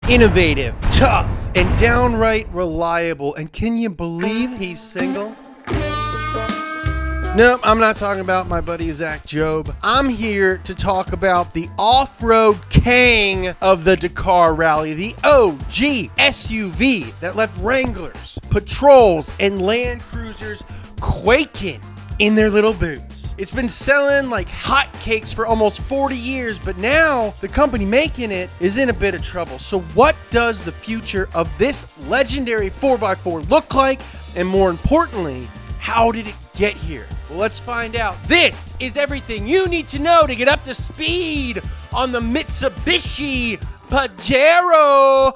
Innovative, tough, and downright reliable. And can you believe he's single? Nope, I'm not talking about my buddy Zach Job. I'm here to talk about the off-road king of the Dakar Rally, the OG SUV that left Wranglers, Patrols, and Land Cruisers quaking in their little boots. It's been selling like hotcakes for almost 40 years, but now the company making it is in a bit of trouble. So what does the future of this legendary 4x4 look like? And more importantly, how did it get here? Well, let's find out. This is everything you need to know to get up to speed on the Mitsubishi Pajero.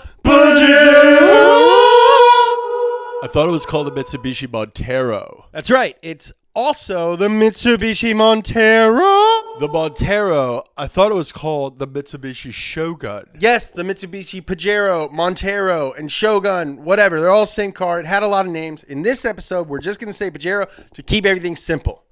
I thought it was called the Mitsubishi Montero. That's right. It's also the Mitsubishi Montero. The Montero, I thought it was called the Mitsubishi Shogun. Yes, the Mitsubishi Pajero, Montero, and Shogun, whatever. They're all the same car. It had a lot of names. In this episode, we're just going to say Pajero to keep everything simple.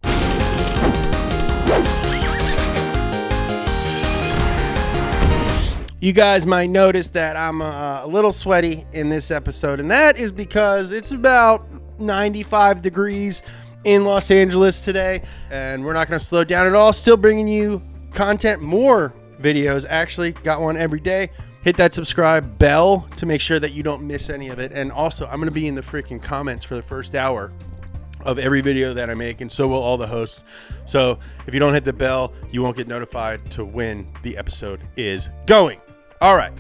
You guys might notice that I'm a little sweaty in this episode, and that is because it's about 95 degrees in Los Angeles today, and we're not going to slow down at all. Still bringing you content, more videos. Actually, got one every day. Hit that subscribe bell to make sure that you don't miss any of it. And also, I'm going to be in the freaking comments for the first hour of every video that I make, and so will all the hosts. So if you don't hit the bell, you won't get notified to when the episode is going. All right,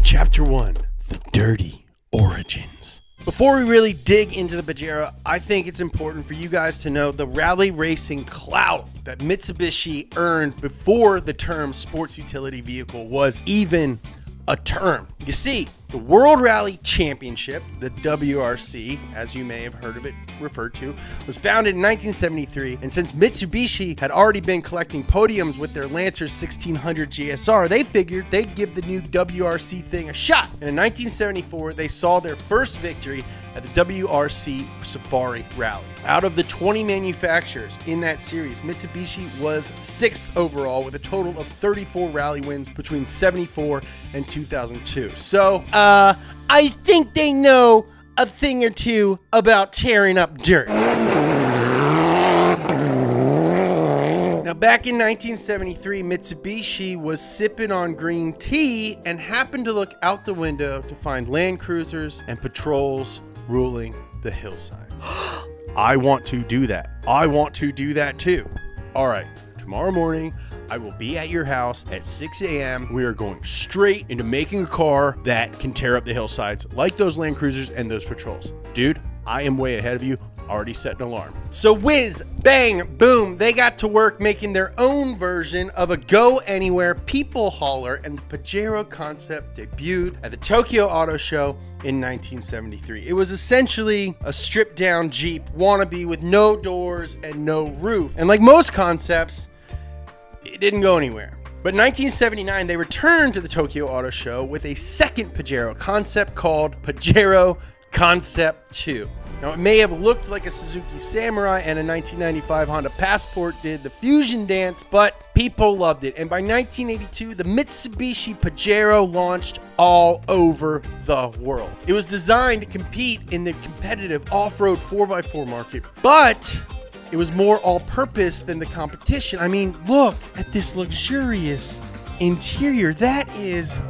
Chapter 1, the dirty origins. Before we really dig into the Pajero, I think it's important for you guys to know the rally racing clout that Mitsubishi earned before the term sports utility vehicle was even a term. You see, the World Rally Championship, the WRC, as you may have heard of it referred to, was founded in 1973, and since Mitsubishi had already been collecting podiums with their Lancer 1600 GSR, they figured they'd give the new WRC thing a shot. And in 1974, they saw their first victory at the WRC Safari Rally. Out of the 20 manufacturers in that series, Mitsubishi was 6th overall with a total of 34 rally wins between 74 and 2002. So, I think they know a thing or two about tearing up dirt. Now, back in 1973, Mitsubishi was sipping on green tea and happened to look out the window to find Land Cruisers and Patrols ruling the hillsides. I want to do that. I want to do that too. All right, tomorrow morning, I will be at your house at 6 a.m. We are going straight into making a car that can tear up the hillsides like those Land Cruisers and those Patrols. Dude, I am way ahead of you. Already set an alarm. So whiz, bang, boom, they got to work making their own version of a go-anywhere people hauler, and the Pajero concept debuted at the Tokyo Auto Show in 1973. It was essentially a stripped-down Jeep wannabe with no doors and no roof. And like most concepts, it didn't go anywhere. But in 1979, they returned to the Tokyo Auto Show with a second Pajero concept called Pajero Concept 2. Now, it may have looked like a Suzuki Samurai, and a 1995 Honda Passport did the fusion dance, but people loved it. And by 1982, the Mitsubishi Pajero launched all over the world. It was designed to compete in the competitive off-road 4x4 market, but it was more all-purpose than the competition. I mean, look at this luxurious interior. That is...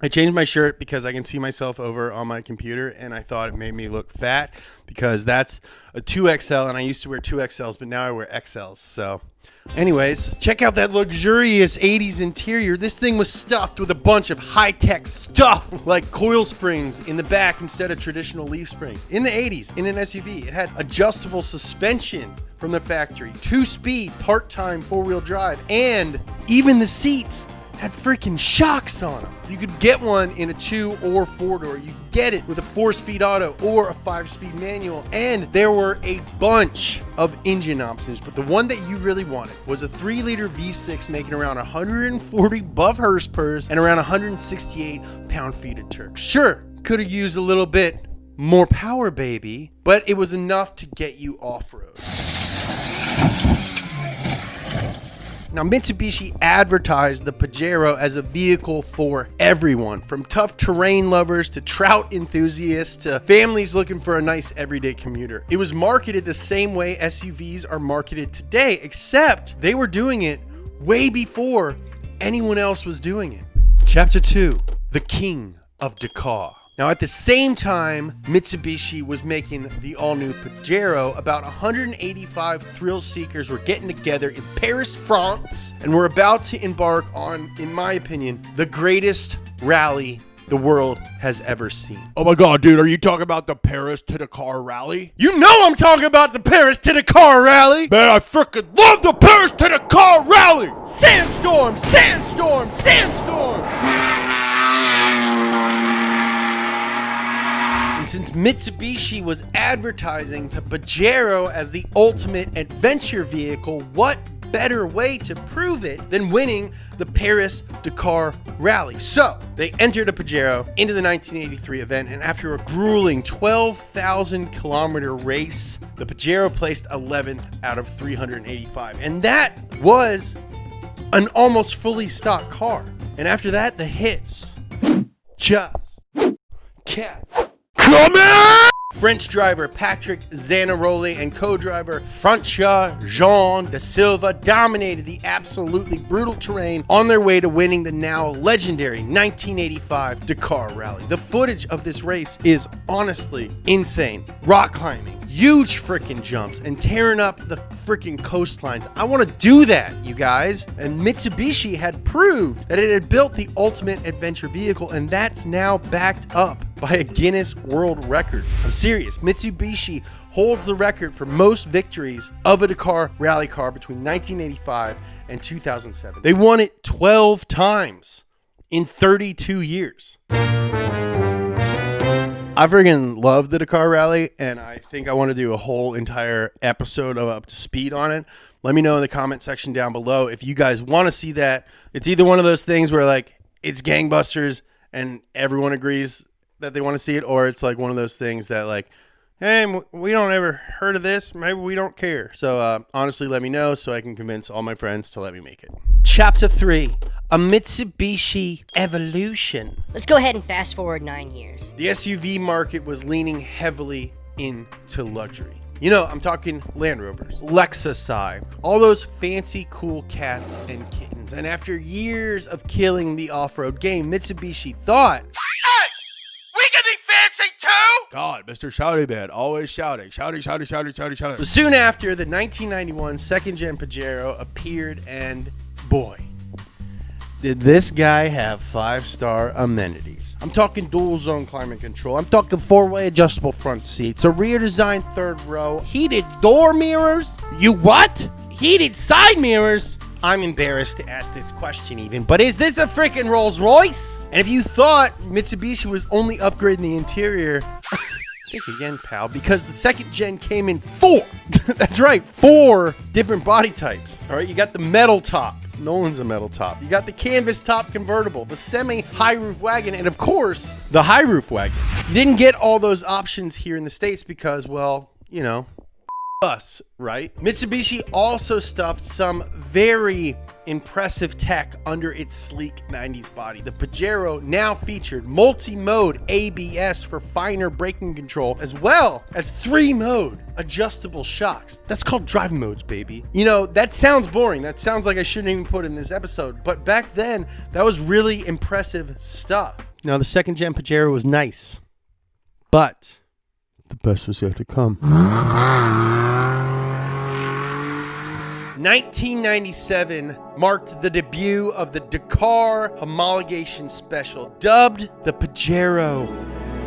I changed my shirt because I can see myself over on my computer, and I thought it made me look fat because that's a 2XL, and I used to wear 2XLs, but now I wear XLs. So anyways, check out that luxurious 80s interior. This thing was stuffed with a bunch of high-tech stuff like coil springs in the back instead of traditional leaf springs. In the 80s, in an SUV, it had adjustable suspension from the factory, 2-speed part-time 4-wheel drive, and even the seats had freaking shocks on them. You could get one in a 2 or 4-door. You could get it with a 4-speed auto or a 5-speed manual. And there were a bunch of engine options, but the one that you really wanted was a 3-liter V6 making around 140 buff horsepower and around 168 pound-feet of torque. Sure, could have used a little bit more power, baby, but it was enough to get you off-road. Now, Mitsubishi advertised the Pajero as a vehicle for everyone, from tough terrain lovers to trout enthusiasts to families looking for a nice everyday commuter. It was marketed the same way SUVs are marketed today, except they were doing it way before anyone else was doing it. Chapter 2, The King of Dakar. Now, at the same time Mitsubishi was making the all-new Pajero, about 185 thrill seekers were getting together in Paris, France, and were about to embark on, in my opinion, the greatest rally the world has ever seen. Oh my God, dude, are you talking about the Paris to Dakar rally? You know I'm talking about the Paris to Dakar rally! Man, I freaking love the Paris to Dakar rally! Sandstorm! Sandstorm! Sandstorm! And since Mitsubishi was advertising the Pajero as the ultimate adventure vehicle, what better way to prove it than winning the Paris-Dakar rally? So they entered a Pajero into the 1983 event, and after a grueling 12,000 kilometer race, the Pajero placed 11th out of 385. And that was an almost fully stocked car. And after that, the hits just kept coming! French driver Patrick Zanaroli and co-driver Francois Jean de Silva dominated the absolutely brutal terrain on their way to winning the now legendary 1985 Dakar Rally. The footage of this race is honestly insane. Rock climbing, huge freaking jumps, and tearing up the freaking coastlines. I want to do that, you guys. And Mitsubishi had proved that it had built the ultimate adventure vehicle, and that's now backed up by a Guinness World Record. I'm serious. Mitsubishi holds the record for most victories of a Dakar rally car between 1985 and 2007. They won it 12 times in 32 years. I freaking love the Dakar Rally, and I think I want to do a whole entire episode of Up to Speed on it. Let me know in the comment section down below if you guys want to see that. It's either one of those things where like it's gangbusters and everyone agrees that they want to see it, or it's like one of those things that like, hey, we don't ever heard of this, maybe we don't care. So honestly, let me know so I can convince all my friends to let me make it. Chapter 3, a Mitsubishi evolution. Let's go ahead and fast forward 9 years. The SUV market was leaning heavily into luxury. You know, I'm talking Land Rovers, Lexusi, all those fancy cool cats and kittens. And after years of killing the off-road game, Mitsubishi thought, God, Mr. Shouty Man, always shouting. Shouting. So soon after, the 1991 second-gen Pajero appeared, and boy, did this guy have 5-star amenities. I'm talking dual-zone climate control. I'm talking 4-way adjustable front seats, a rear-designed third row, heated door mirrors. You what? Heated side mirrors? I'm embarrassed to ask this question even, but is this a freaking Rolls Royce? And if you thought Mitsubishi was only upgrading the interior, think again, pal, because the second gen came in 4. That's right, 4 different body types. All right, you got the metal top. Nolan's a metal top. You got the canvas top convertible, the semi-high roof wagon, and of course, the high roof wagon. You didn't get all those options here in the States because, well, you know, us, right? Mitsubishi also stuffed some very impressive tech under its sleek 90s body. The Pajero now featured multi-mode ABS for finer braking control, as well as 3-mode adjustable shocks. That's called driving modes, baby. You know, that sounds boring. That sounds like I shouldn't even put it in this episode, but back then, that was really impressive stuff. Now, the second gen Pajero was nice, but the best was yet to come. 1997 marked the debut of the Dakar homologation special, dubbed the Pajero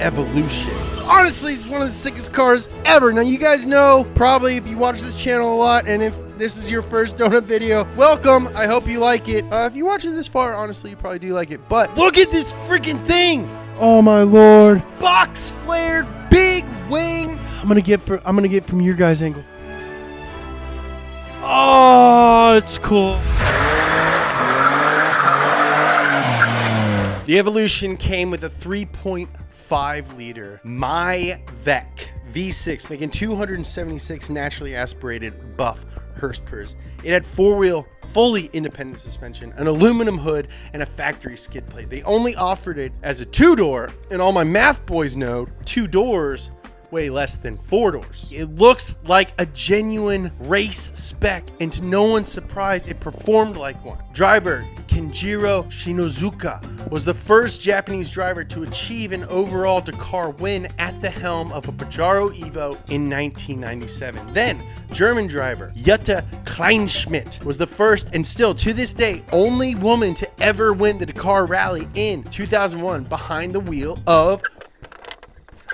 Evolution. Honestly, it's one of the sickest cars ever. Now, you guys know, probably if you watch this channel a lot, and if this is your first donut video, welcome. I hope you like it. If you watch it this far, honestly, you probably do like it. But look at this freaking thing. Oh my lord. Box flared, big wing. I'm gonna get from your guys' angle. Oh, it's cool. The Evolution came with a 3.5 liter MyVec V6, making 276 naturally aspirated buff Hurstpurs. It had four-wheel, fully independent suspension, an aluminum hood, and a factory skid plate. They only offered it as a two-door, and all my math boys know, two doors way less than four doors. It looks like a genuine race spec, and to no one's surprise, it performed like one. Driver Kenjiro Shinozuka was the first Japanese driver to achieve an overall Dakar win at the helm of a Pajero Evo in 1997. Then, German driver Jutta Kleinschmidt was the first and still to this day only woman to ever win the Dakar Rally in 2001 behind the wheel of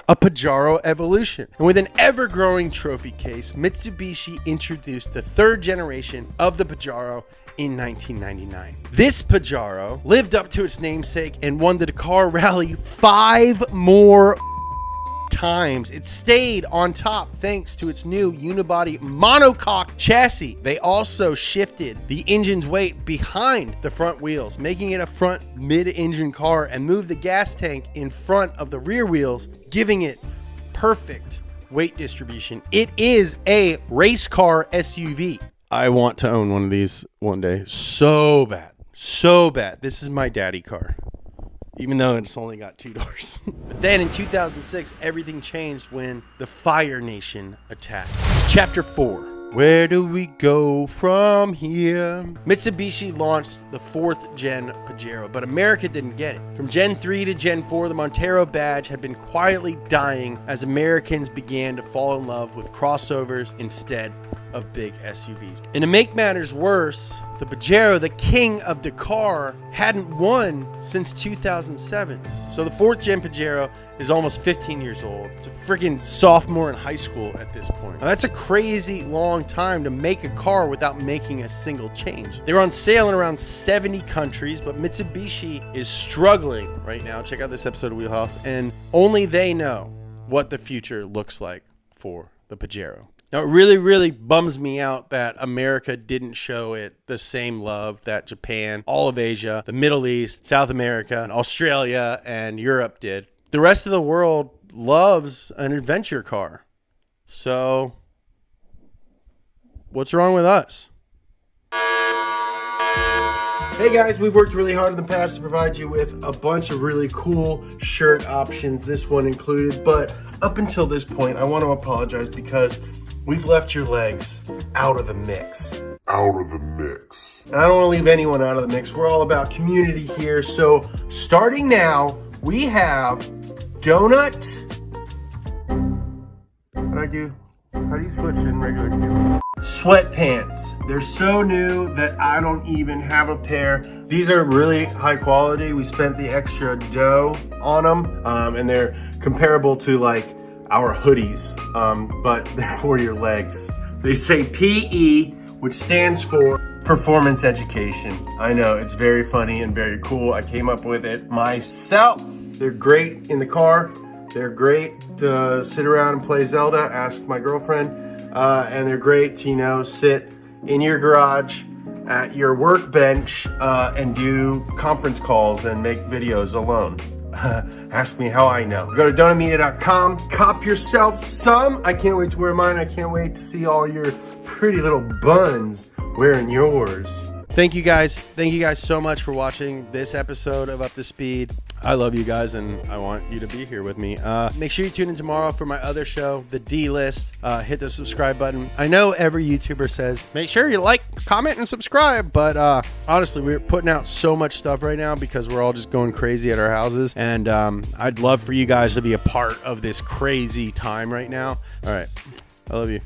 a Pajero Evolution. And with an ever-growing trophy case, Mitsubishi introduced the third generation of the Pajero in 1999. This Pajero lived up to its namesake and won the Dakar Rally 5 more times. It stayed on top thanks to its new unibody monocoque chassis. They also shifted the engine's weight behind the front wheels, making it a front mid-engine car, and moved the gas tank in front of the rear wheels, giving it perfect weight distribution. It is a race car SUV. I want to own one of these one day so bad. So bad. This is my daddy car, even though it's only got two doors. But then in 2006, everything changed when the Fire Nation attacked. Chapter 4. Where do we go from here? Mitsubishi launched the 4th gen Pajero, but America didn't get it. From Gen 3 to Gen 4, the Montero badge had been quietly dying as Americans began to fall in love with crossovers instead of big SUVs. And to make matters worse, the Pajero, the king of Dakar, hadn't won since 2007. So the 4th gen Pajero is almost 15 years old. It's a freaking sophomore in high school at this point. Now that's a crazy long time to make a car without making a single change. They're on sale in around 70 countries, but Mitsubishi is struggling right now. Check out this episode of Wheelhouse, and only they know what the future looks like for the Pajero. Now, it really, really bums me out that America didn't show it the same love that Japan, all of Asia, the Middle East, South America, Australia, and Europe did. The rest of the world loves an adventure car. So, what's wrong with us? Hey guys, we've worked really hard in the past to provide you with a bunch of really cool shirt options, this one included. But up until this point, I want to apologize because we've left your legs out of the mix. And I don't want to leave anyone out of the mix. We're all about community here. So starting now, we have donut. How do you switch in regular gear? Sweatpants. They're so new that I don't even have a pair. These are really high quality. We spent the extra dough on them, and they're comparable to like our hoodies, but they're for your legs. They say PE, which stands for Performance Education. I know, it's very funny and very cool. I came up with it myself. They're great in the car. They're great to sit around and play Zelda, ask my girlfriend. And they're great to, sit in your garage at your workbench and do conference calls and make videos alone. Ask me how I know. Go to donutmedia.com, cop yourself some. I can't wait to wear mine. I can't wait to see all your pretty little buns wearing yours. Thank you guys. Thank you guys so much for watching this episode of Up to Speed. I love you guys, and I want you to be here with me. Make sure you tune in tomorrow for my other show, The D List. Hit the subscribe button. I know every YouTuber says, make sure you like, comment, and subscribe. But honestly, we're putting out so much stuff right now because we're all just going crazy at our houses. And I'd love for you guys to be a part of this crazy time right now. All right. I love you.